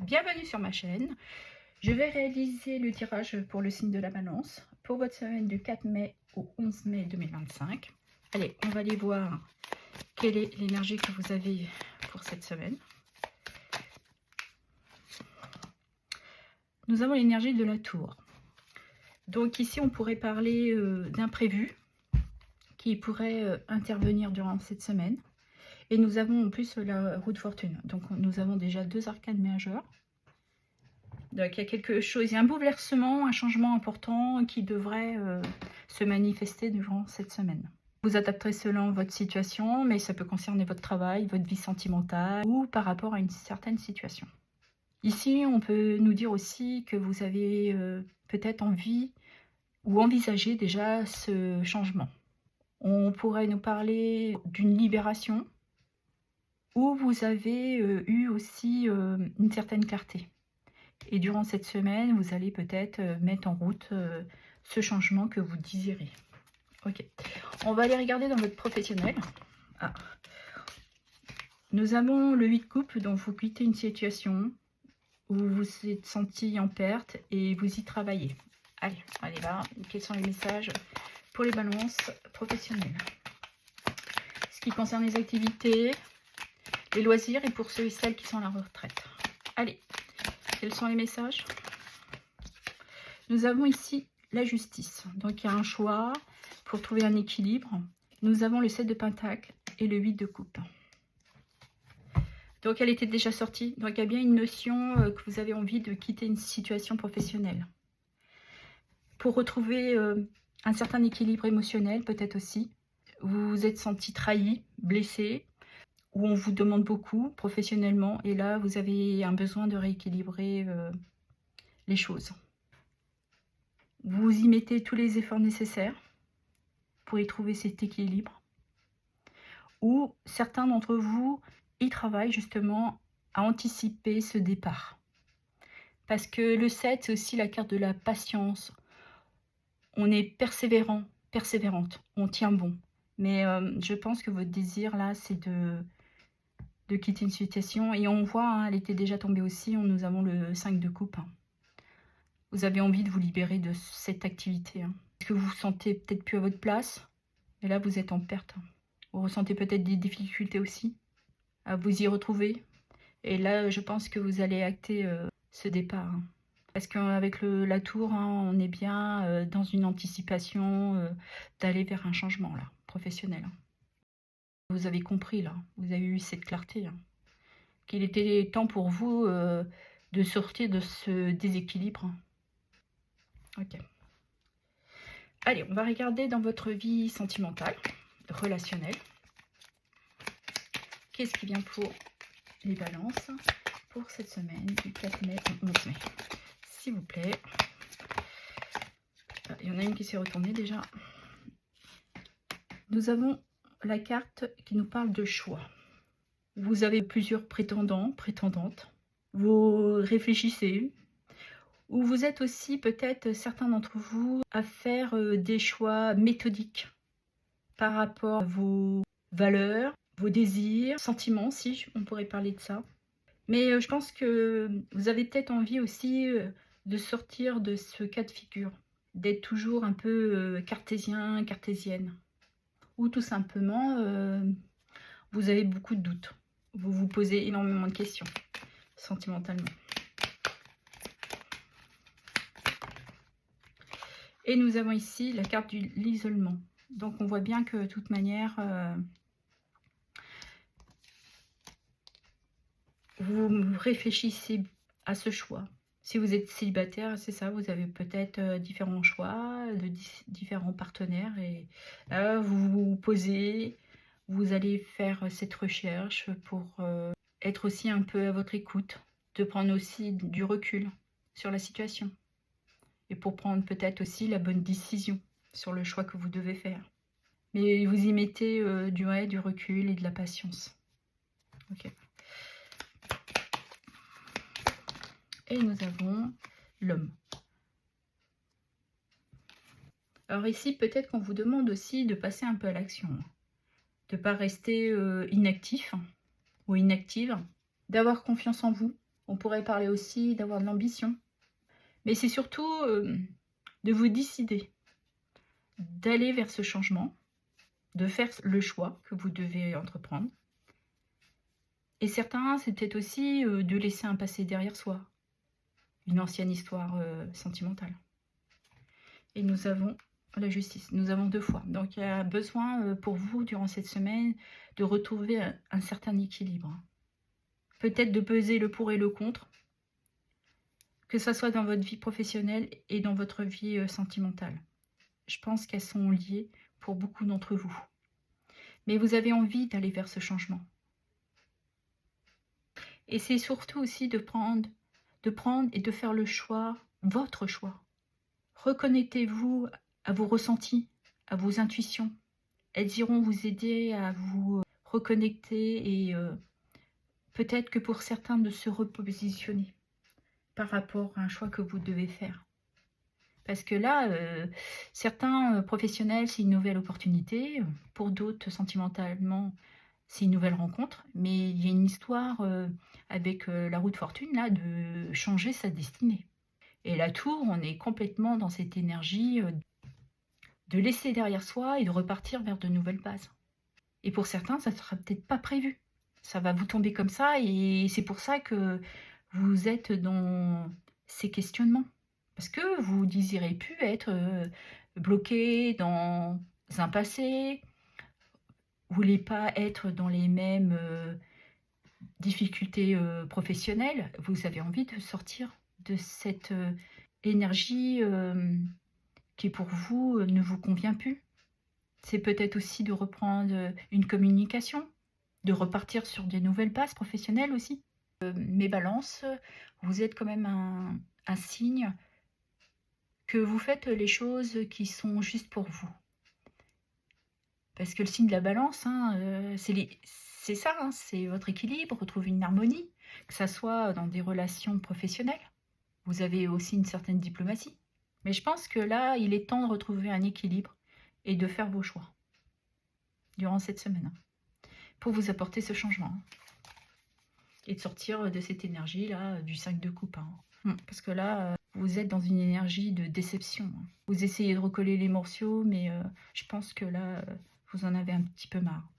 Bienvenue sur ma chaîne. Je vais réaliser le tirage pour le signe de la Balance pour votre semaine du 4 mai au 11 mai 2025. Allez, on va aller voir quelle est l'énergie que vous avez pour cette semaine. Nous avons l'énergie de la Tour. Donc ici, on pourrait parler d'imprévu qui pourrait intervenir durant cette semaine. Et nous avons en plus la roue de fortune. Donc nous avons déjà deux arcanes majeurs. Donc il y a quelque chose, il y a un bouleversement, un changement important qui devrait se manifester durant cette semaine. Vous adapterez selon votre situation, mais ça peut concerner votre travail, votre vie sentimentale ou par rapport à une certaine situation. Ici, on peut nous dire aussi que vous avez peut-être envie ou envisagé déjà ce changement. On pourrait nous parler d'une libération où vous avez eu aussi une certaine clarté. Et durant cette semaine, vous allez peut-être mettre en route ce changement que vous désirez. Ok. On va aller regarder dans votre professionnel. Ah. Nous avons le 8 de coupe, donc vous quittez une situation où vous vous êtes senti en perte et vous y travaillez. Allez, allez là. Quels sont les messages pour les balances professionnelles? Ce qui concerne les activités, les loisirs et pour ceux et celles qui sont à la retraite. Allez, quels sont les messages? Nous avons ici la justice. Donc, il y a un choix pour trouver un équilibre. Nous avons le 7 de pentacle et le 8 de coupe. Donc, elle était déjà sortie. Donc, il y a bien une notion que vous avez envie de quitter une situation professionnelle. Pour retrouver un certain équilibre émotionnel, peut-être aussi. Vous vous êtes senti trahi, blessé, ou on vous demande beaucoup professionnellement. Et là, vous avez un besoin de rééquilibrer les choses. Vous y mettez tous les efforts nécessaires pour y trouver cet équilibre. Ou certains d'entre vous y travaillent justement à anticiper ce départ. Parce que le 7, c'est aussi la carte de la patience. On est persévérant, persévérante, on tient bon. Mais je pense que votre désir là, c'est de quitter une situation. Et on voit, hein, elle était déjà tombée aussi, nous avons le 5 de coupe. Vous avez envie de vous libérer de cette activité. Est-ce que vous vous sentez peut-être plus à votre place? Et là, vous êtes en perte. Vous ressentez peut-être des difficultés aussi à vous y retrouver. Et là, je pense que vous allez acter ce départ. Parce qu'avec la tour, on est bien dans une anticipation d'aller vers un changement là, professionnel. Vous avez compris, là, vous avez eu cette clarté. Qu'il était temps pour vous de sortir de ce déséquilibre. Ok. Allez, on va regarder dans votre vie sentimentale, relationnelle. Qu'est-ce qui vient pour les balances pour cette semaine du 4 mai au 11 mai? S'il vous plaît. Il y en a une qui s'est retournée déjà. Nous avons la carte qui nous parle de choix. Vous avez plusieurs prétendants, prétendantes. Vous réfléchissez. Ou vous êtes aussi peut-être certains d'entre vous à faire des choix méthodiques par rapport à vos valeurs, vos désirs, sentiments, si on pourrait parler de ça. Mais je pense que vous avez peut-être envie aussi de sortir de ce cas de figure, d'être toujours un peu cartésien, cartésienne. Ou tout simplement, vous avez beaucoup de doutes. Vous vous posez énormément de questions, sentimentalement. Et nous avons ici la carte de l'isolement. Donc on voit bien que de toute manière, vous réfléchissez à ce choix. Si vous êtes célibataire, c'est ça, vous avez peut-être différents choix, de différents partenaires. Et là, vous vous posez, vous allez faire cette recherche pour être aussi un peu à votre écoute, de prendre aussi du recul sur la situation. Et pour prendre peut-être aussi la bonne décision sur le choix que vous devez faire. Mais vous y mettez du recul et de la patience. Ok. Et nous avons l'homme. Alors ici, peut-être qu'on vous demande aussi de passer un peu à l'action. De ne pas rester inactif ou inactive. D'avoir confiance en vous. On pourrait parler aussi d'avoir de l'ambition. Mais c'est surtout de vous décider d'aller vers ce changement, de faire le choix que vous devez entreprendre. Et certains, c'est peut-être aussi de laisser un passé derrière soi, une ancienne histoire sentimentale. Et nous avons la justice, nous avons 2 fois. Donc il y a besoin pour vous, durant cette semaine, de retrouver un certain équilibre. Peut-être de peser le pour et le contre, que ce soit dans votre vie professionnelle et dans votre vie sentimentale. Je pense qu'elles sont liées pour beaucoup d'entre vous. Mais vous avez envie d'aller vers ce changement. Et c'est surtout aussi de prendre et de faire le choix, votre choix. Reconnectez-vous à vos ressentis, à vos intuitions. Elles iront vous aider à vous reconnecter et peut-être que pour certains de se repositionner par rapport à un choix que vous devez faire. Parce que là, certains professionnels, c'est une nouvelle opportunité. Pour d'autres, sentimentalement, c'est une nouvelle rencontre. Mais il y a une histoire avec la roue de fortune, là, de changer sa destinée. Et la tour, on est complètement dans cette énergie de laisser derrière soi et de repartir vers de nouvelles bases. Et pour certains, ça ne sera peut-être pas prévu. Ça va vous tomber comme ça et c'est pour ça que vous êtes dans ces questionnements. Parce que vous ne désirez plus être bloqué dans un passé, vous ne voulez pas être dans les mêmes difficultés professionnelles, vous avez envie de sortir de cette énergie qui pour vous ne vous convient plus. C'est peut-être aussi de reprendre une communication, de repartir sur des nouvelles bases professionnelles aussi. Mes balances, vous êtes quand même un signe que vous faites les choses qui sont justes pour vous. Parce que le signe de la balance, hein, c'est ça, hein, c'est votre équilibre, retrouver une harmonie, que ça soit dans des relations professionnelles. Vous avez aussi une certaine diplomatie. Mais je pense que là, il est temps de retrouver un équilibre et de faire vos choix durant cette semaine pour vous apporter ce changement et de sortir de cette énergie-là du 5 de coupe. Parce que là, vous êtes dans une énergie de déception. Vous essayez de recoller les morceaux, mais je pense que là, vous en avez un petit peu marre.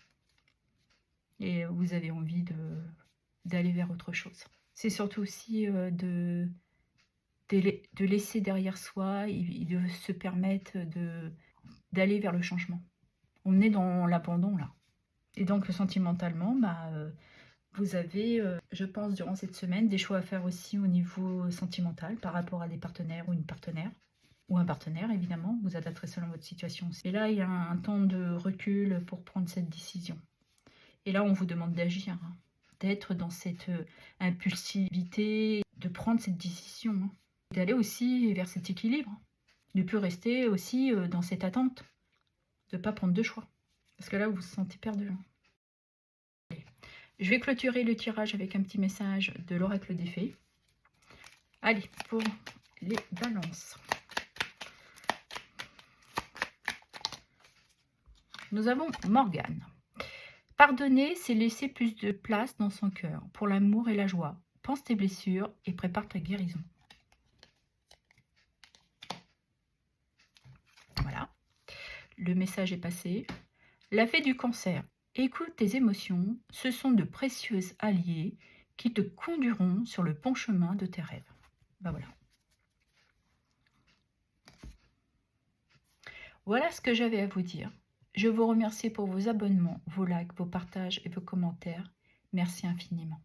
Et vous avez envie d'aller vers autre chose. C'est surtout aussi de laisser derrière soi et de se permettre d'aller vers le changement. On est dans l'abandon là. Et donc sentimentalement, vous avez, je pense, durant cette semaine, des choix à faire aussi au niveau sentimental par rapport à des partenaires ou une partenaire. Ou un partenaire, évidemment, vous adapterez selon votre situation. Et là, il y a un temps de recul pour prendre cette décision. Et là, on vous demande d'agir, d'être dans cette impulsivité, de prendre cette décision, d'aller aussi vers cet équilibre, de ne plus rester aussi dans cette attente, de ne pas prendre de choix. Parce que là, vous vous sentez perdu. Je vais clôturer le tirage avec un petit message de l'oracle des fées. Allez, pour les balances. Nous avons Morgane. Pardonner, c'est laisser plus de place dans son cœur pour l'amour et la joie. Pense tes blessures et prépare ta guérison. Voilà. Le message est passé. La fée du Cancer. Écoute tes émotions, ce sont de précieux alliés qui te conduiront sur le bon chemin de tes rêves. Voilà. Voilà ce que j'avais à vous dire. Je vous remercie pour vos abonnements, vos likes, vos partages et vos commentaires. Merci infiniment.